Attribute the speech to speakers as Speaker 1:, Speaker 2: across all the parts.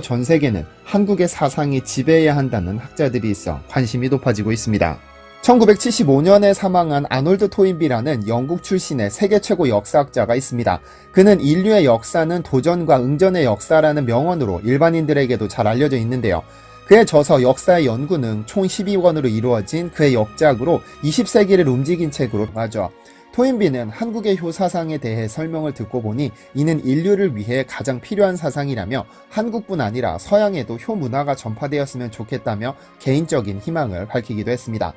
Speaker 1: 전 세계는 한국의 사상이 지배해야 한다는 학자들이 있어 관심이 높아지고 있습니다. 1975년에 사망한 아놀드 토인비라는 영국 출신의 세계 최고 역사학자가 있습니다. 그는 인류의 역사는 도전과 응전의 역사라는 명언으로 일반인들에게도 잘 알려져 있는데요. 그의 저서 역사의 연구는 총 12권으로 이루어진 그의 역작으로 20세기를 움직인 책으로 하죠. 토인비는 한국의 효사상에 대해 설명을 듣고 보니 이는 인류를 위해 가장 필요한 사상이라며 한국뿐 아니라 서양에도 효문화가 전파되었으면 좋겠다며 개인적인 희망을 밝히기도 했습니다.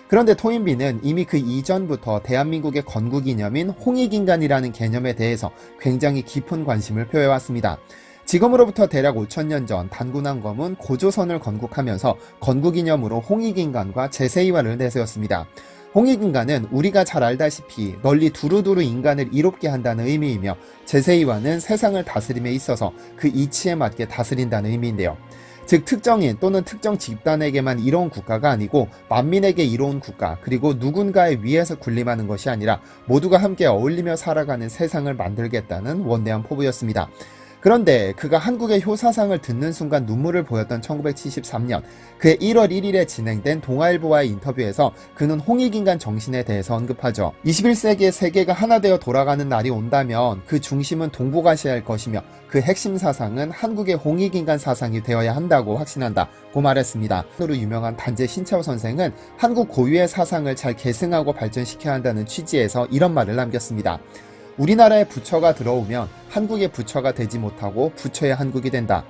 Speaker 1: 그런데 토인비는 이미 그 이전부터 대한민국의 건국이념인 홍익인간이라는 개념에 대해서 굉장히 깊은 관심을 표해왔습니다. 지금으로부터 대략 5,000년 전 단군왕검은 고조선을 건국하면서 건국이념으로 홍익인간과 제세이화를 내세웠습니다. 홍익인간은 우리가 잘 알다시피 널리 두루두루 인간을 이롭게 한다는 의미이며 제세이화는 세상을 다스림에 있어서 그 이치에 맞게 다스린다는 의미인데요. 즉 특정인 또는 특정 집단에게만 이로운 국가가 아니고 만민에게 이로운 국가, 그리고 누군가의 위에서 군림하는 것이 아니라 모두가 함께 어울리며 살아가는 세상을 만들겠다는 원대한 포부였습니다. 그런데 그가 한국의 효사상을 듣는 순간 눈물을 보였던 1973년 그의 1월 1일에 진행된 동아일보와의 인터뷰에서 그는 홍익인간 정신에 대해서 언급하죠. 21세기의 세계가 하나 되어 돌아가는 날이 온다면 그 중심은 동북아시아일 것이며 그 핵심 사상은 한국의 홍익인간 사상이 되어야 한다고 확신한다고 말했습니다. 으로 유명한 단재 신채호 선생은 한국 고유의 사상을 잘 계승하고 발전시켜야 한다는 취지에서 이런 말을 남겼습니다. 우리나라에 부처가 들어오면 한국의 부처가 되지 못하고 부처의 한국이 된다.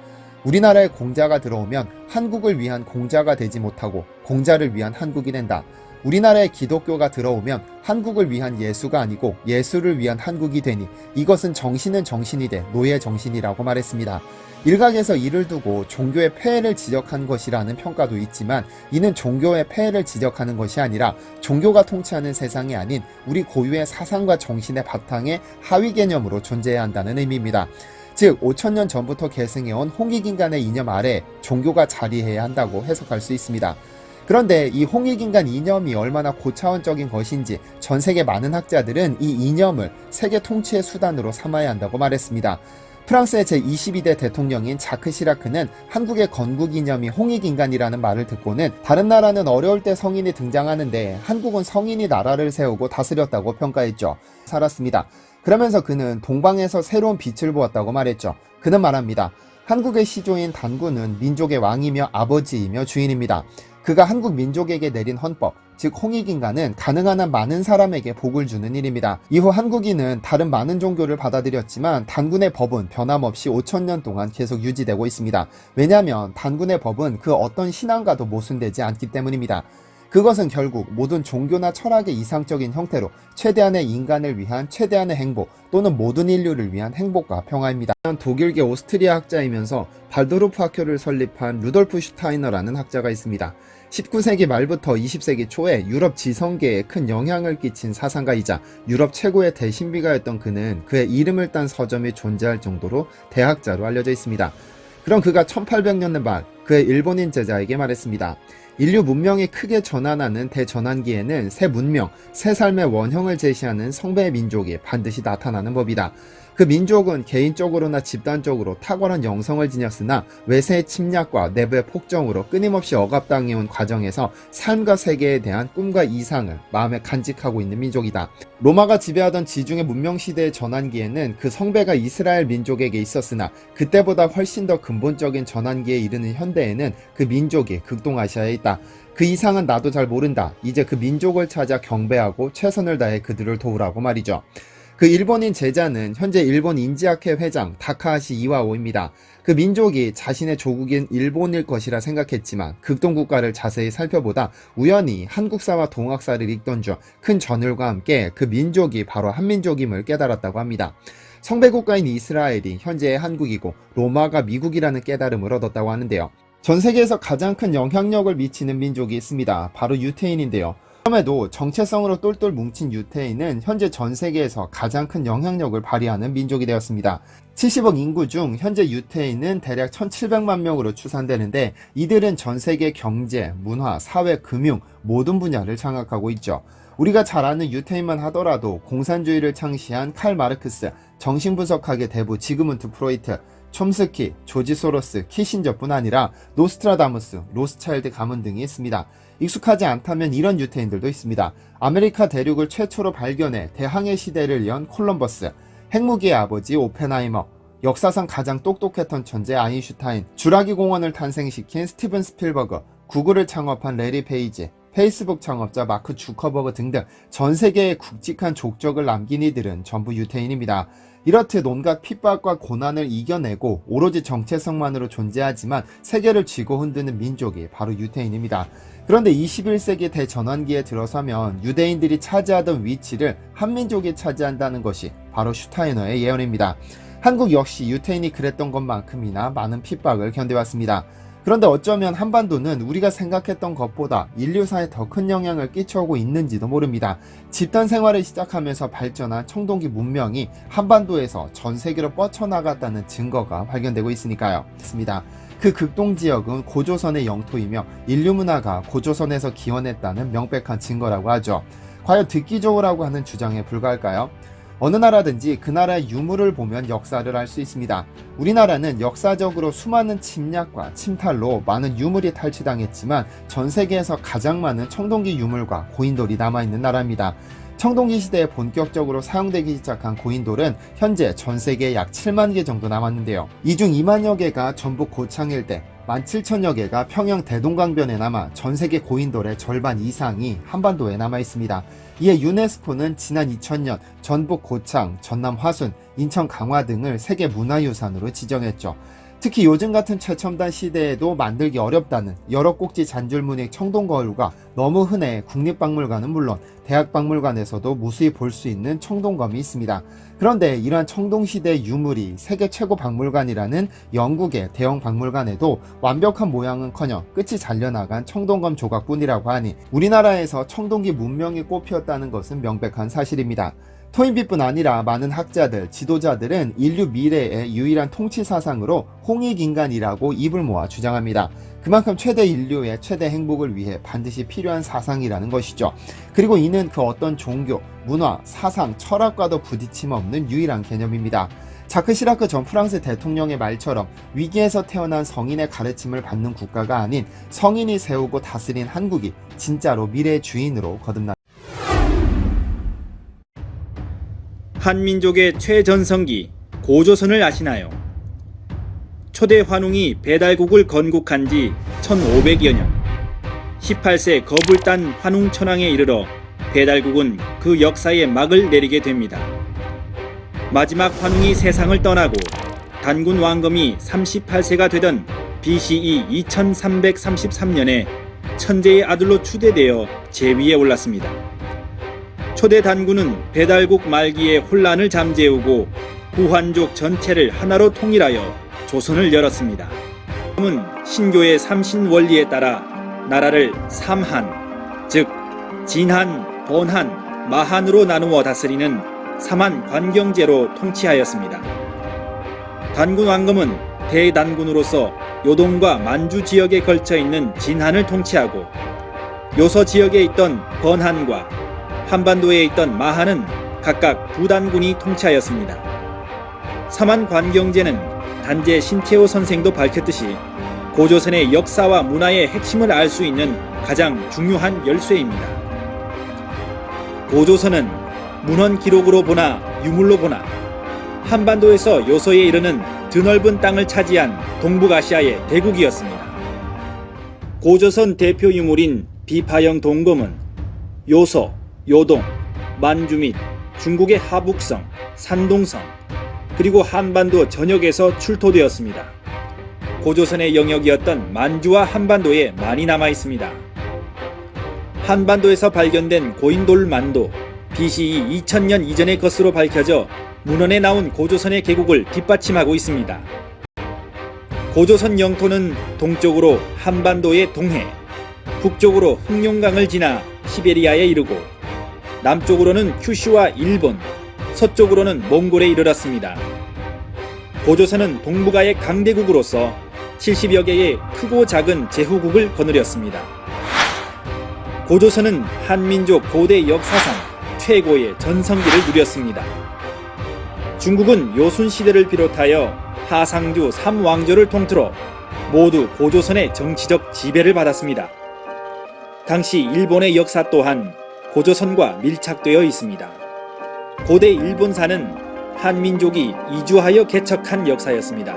Speaker 1: 우리나라에 공자가 들어오면 한국을 위한 공자가 되지 못하고 공자를 위한 한국이 된다. 우리나라에 기독교가 들어오면 한국을 위한 예수가 아니고 예수를 위한 한국이 되니 이것은 정신은 정신이 돼 노예 정신이라고 말했습니다. 일각에서 이를 두고 종교의 폐해를 지적한 것이라는 평가도 있지만 이는 종교의 폐해를 지적하는 것이 아니라 종교가 통치하는 세상이 아닌 우리 고유의 사상과 정신의 바탕에 하위 개념으로 존재해야 한다는 의미입니다. 즉 5,000년 전부터 계승해온 홍익인간의 이념 아래 종교가 자리해야 한다고 해석할 수 있습니다. 그런데 이 홍익인간 이념이 얼마나 고차원적인 것인지 전 세계 많은 학자들은 이 이념을 세계 통치의 수단으로 삼아야 한다고 말했습니다. 프랑스의 제22대 대통령인 자크 시라크는 한국의 건국 이념이 홍익인간이라는 말을 듣고는 다른 나라는 어려울 때 성인이 등장하는데 한국은 성인이 나라를 세우고 다스렸다고 평가했죠. 살았습니다. 그러면서 그는 동방에서 새로운 빛을 보았다고 말했죠. 그는 말합니다. 한국의 시조인 단군은 민족의 왕이며 아버지이며 주인입니다. 그가 한국 민족에게 내린 헌법, 즉 홍익인간은 가능한 한 많은 사람에게 복을 주는 일입니다. 이후 한국인은 다른 많은 종교를 받아들였지만 단군의 법은 변함없이 5,000년 동안 계속 유지되고 있습니다. 왜냐하면 단군의 법은 그 어떤 신앙과도 모순되지 않기 때문입니다. 그것은 결국 모든 종교나 철학의 이상적인 형태로 최대한의 인간을 위한 최대한의 행복 또는 모든 인류를 위한 행복과 평화입니다. 독일계 오스트리아 학자이면서 발도르프 학교를 설립한 루돌프 슈타이너라는 학자가 있습니다. 19세기 말부터 20세기 초에 유럽 지성계에 큰 영향을 끼친 사상가이자 유럽 최고의 대신비가였던 그는 그의 이름을 딴 서점이 존재할 정도로 대학자로 알려져 있습니다. 그럼 그가 1800년대 말 그의 일본인 제자에게 말했습니다. 인류 문명이 크게 전환하는 대전환기에는 새 문명, 새 삶의 원형을 제시하는 성배의 민족이 반드시 나타나는 법이다. 그 민족은 개인적으로나 집단적으로 탁월한 영성을 지녔으나 외세의 침략과 내부의 폭정으로 끊임없이 억압당해온 과정에서 삶과 세계에 대한 꿈과 이상을 마음에 간직하고 있는 민족이다. 로마가 지배하던 지중해 문명시대의 전환기에는 그 성배가 이스라엘 민족에게 있었으나 그때보다 훨씬 더 근본적인 전환기에 이르는 현대에는 그 민족이 극동아시아에 있다. 그 이상은 나도 잘 모른다. 이제 그 민족을 찾아 경배하고 최선을 다해 그들을 도우라고 말이죠. 그 일본인 제자는 현재 일본 인지학회 회장 다카하시 이와오입니다. 그 민족이 자신의 조국인 일본일 것이라 생각했지만 극동국가를 자세히 살펴보다 우연히 한국사와 동학사를 읽던 중 큰 전율과 함께 그 민족이 바로 한민족임을 깨달았다고 합니다. 성배국가인 이스라엘이 현재의 한국이고 로마가 미국이라는 깨달음을 얻었다고 하는데요. 전 세계에서 가장 큰 영향력을 미치는 민족이 있습니다. 바로 유태인인데요. 그럼에도 정체성으로 똘똘 뭉친 유태인은 현재 전 세계에서 가장 큰 영향력을 발휘하는 민족이 되었습니다. 70억 인구 중 현재 유태인은 대략 1,700만 명으로 추산되는데 이들은 전 세계 경제, 문화, 사회, 금융 모든 분야를 장악하고 있죠. 우리가 잘 아는 유태인만 하더라도 공산주의를 창시한 칼 마르크스, 정신분석학의 대부 지그문트 프로이트, 촘스키, 조지 소로스, 키신저뿐 아니라 노스트라다무스, 로스차일드 가문 등이 있습니다. 익숙하지 않다면 이런 유태인들도 있습니다. 아메리카 대륙을 최초로 발견해 대항해 시대를 연 콜럼버스, 핵무기의 아버지 오펜하이머, 역사상 가장 똑똑했던 천재 아인슈타인, 주라기 공원을 탄생시킨 스티븐 스필버그, 구글을 창업한 레리 페이지, 페이스북 창업자 마크 주커버그 등등 전 세계에 굵직한 족적을 남긴 이들은 전부 유태인입니다. 이렇듯 온갖 핍박과 고난을 이겨내고 오로지 정체성만으로 존재하지만 세계를 쥐고 흔드는 민족이 바로 유태인입니다. 그런데 21세기 대전환기에 들어서면 유대인들이 차지하던 위치를 한민족이 차지한다는 것이 바로 슈타이너의 예언입니다. 한국 역시 유태인이 그랬던 것만큼이나 많은 핍박을 견뎌왔습니다. 그런데 어쩌면 한반도는 우리가 생각했던 것보다 인류사에 더 큰 영향을 끼쳐오고 있는지도 모릅니다. 집단 생활을 시작하면서 발전한 청동기 문명이 한반도에서 전 세계로 뻗쳐나갔다는 증거가 발견되고 있으니까요. 그 극동지역은 고조선의 영토이며 인류 문화가 고조선에서 기원했다는 명백한 증거라고 하죠. 과연 듣기 좋으라고 하는 주장에 불과할까요? 어느 나라든지 그 나라의 유물을 보면 역사를 알 수 있습니다. 우리나라는 역사적으로 수많은 침략과 침탈로 많은 유물이 탈취당했지만 전 세계에서 가장 많은 청동기 유물과 고인돌이 남아있는 나라입니다. 청동기 시대에 본격적으로 사용되기 시작한 고인돌은 현재 전 세계에 약 7만 개 정도 남았는데요. 이 중 2만여 개가 전북 고창 일대, 17,000여 개가 평양 대동강변에 남아 전 세계 고인돌의 절반 이상이 한반도에 남아 있습니다. 이에 유네스코는 지난 2000년 전북 고창, 전남 화순, 인천 강화 등을 세계 문화유산으로 지정했죠. 특히 요즘 같은 최첨단 시대에도 만들기 어렵다는 여러 꼭지 잔줄무늬 청동거울과 너무 흔해 국립박물관은 물론 대학박물관에서도 무수히 볼 수 있는 청동검이 있습니다. 그런데 이러한 청동시대 유물이 세계 최고 박물관이라는 영국의 대형 박물관에도 완벽한 모양은커녕 끝이 잘려나간 청동검 조각뿐이라고 하니 우리나라에서 청동기 문명이 꽃피었다는 것은 명백한 사실입니다. 토인비뿐 아니라 많은 학자들, 지도자들은 인류 미래의 유일한 통치 사상으로 홍익인간이라고 입을 모아 주장합니다. 그만큼 최대 인류의 최대 행복을 위해 반드시 필요한 사상이라는 것이죠. 그리고 이는 그 어떤 종교, 문화, 사상, 철학과도 부딪힘 없는 유일한 개념입니다. 자크 시라크 전 프랑스 대통령의 말처럼 위기에서 태어난 성인의 가르침을 받는 국가가 아닌 성인이 세우고 다스린 한국이 진짜로 미래의 주인으로 거듭납니다.
Speaker 2: 한민족의 최전성기 고조선을 아시나요? 초대 환웅이 배달국을 건국한 지 1500여 년, 18세 거불단 환웅천왕에 이르러 배달국은 그 역사에 막을 내리게 됩니다. 마지막 환웅이 세상을 떠나고 단군 왕검이 38세가 되던 BCE 2333년에 천재의 아들로 추대되어 제위에 올랐습니다. 초대 단군은 배달국 말기에 혼란을 잠재우고 구한족 전체를 하나로 통일하여 조선을 열었습니다. 은 신교의 삼신원리에 따라 나라를 삼한, 즉 진한, 번한, 마한으로 나누어 다스리는 삼한 관경제로 통치하였습니다. 단군 왕검은 대단군으로서 요동과 만주 지역에 걸쳐 있는 진한을 통치하고 요서 지역에 있던 번한과 한반도에 있던 마한은 각각 두 단군이 통치하였습니다. 삼한 관경제는 단재 신태호 선생도 밝혔듯이 고조선의 역사와 문화의 핵심을 알 수 있는 가장 중요한 열쇠입니다. 고조선은 문헌 기록으로 보나 유물로 보나 한반도에서 요서에 이르는 드넓은 땅을 차지한 동북아시아의 대국이었습니다. 고조선 대표 유물인 비파형 동검은 요서, 요동, 만주 및 중국의 하북성, 산동성, 그리고 한반도 전역에서 출토되었습니다. 고조선의 영역이었던 만주와 한반도에 많이 남아 있습니다. 한반도에서 발견된 고인돌 만도, BCE 2000년 이전의 것으로 밝혀져 문헌에 나온 고조선의 계곡을 뒷받침하고 있습니다. 고조선 영토는 동쪽으로 한반도의 동해, 북쪽으로 흑룡강을 지나 시베리아에 이르고 남쪽으로는 큐슈와 일본, 서쪽으로는 몽골에 이르렀습니다. 고조선은 동북아의 강대국으로서 70여 개의 크고 작은 제후국을 거느렸습니다. 고조선은 한민족 고대 역사상 최고의 전성기를 누렸습니다. 중국은 요순 시대를 비롯하여 하상주 3왕조를 통틀어 모두 고조선의 정치적 지배를 받았습니다. 당시 일본의 역사 또한 고조선과 밀착되어 있습니다. 고대 일본사는 한민족이 이주하여 개척한 역사였습니다.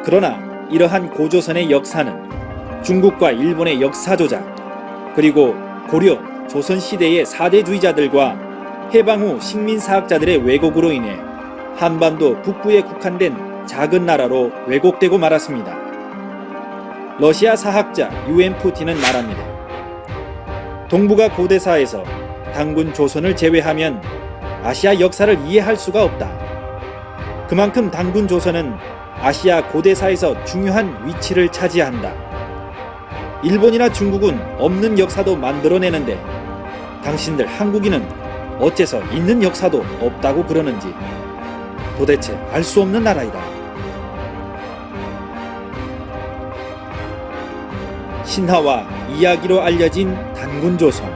Speaker 2: 그러나 이러한 고조선의 역사는 중국과 일본의 역사 조작, 그리고 고려, 조선시대의 사대주의자들과 해방 후 식민사학자들의 왜곡으로 인해 한반도 북부에 국한된 작은 나라로 왜곡되고 말았습니다. 러시아 사학자 유엔 푸틴은 말합니다. 동북아 고대사에서 단군 조선을 제외하면 아시아 역사를 이해할 수가 없다. 그만큼 단군 조선은 아시아 고대사에서 중요한 위치를 차지한다. 일본이나 중국은 없는 역사도 만들어내는데 당신들 한국인은 어째서 있는 역사도 없다고 그러는지 도대체 알 수 없는 나라이다. 신화와 이야기로 알려진 단군 조선.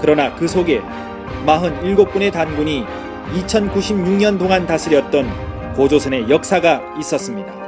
Speaker 2: 그러나 그 속에 47군의 단군이 2096년 동안 다스렸던 고조선의 역사가 있었습니다.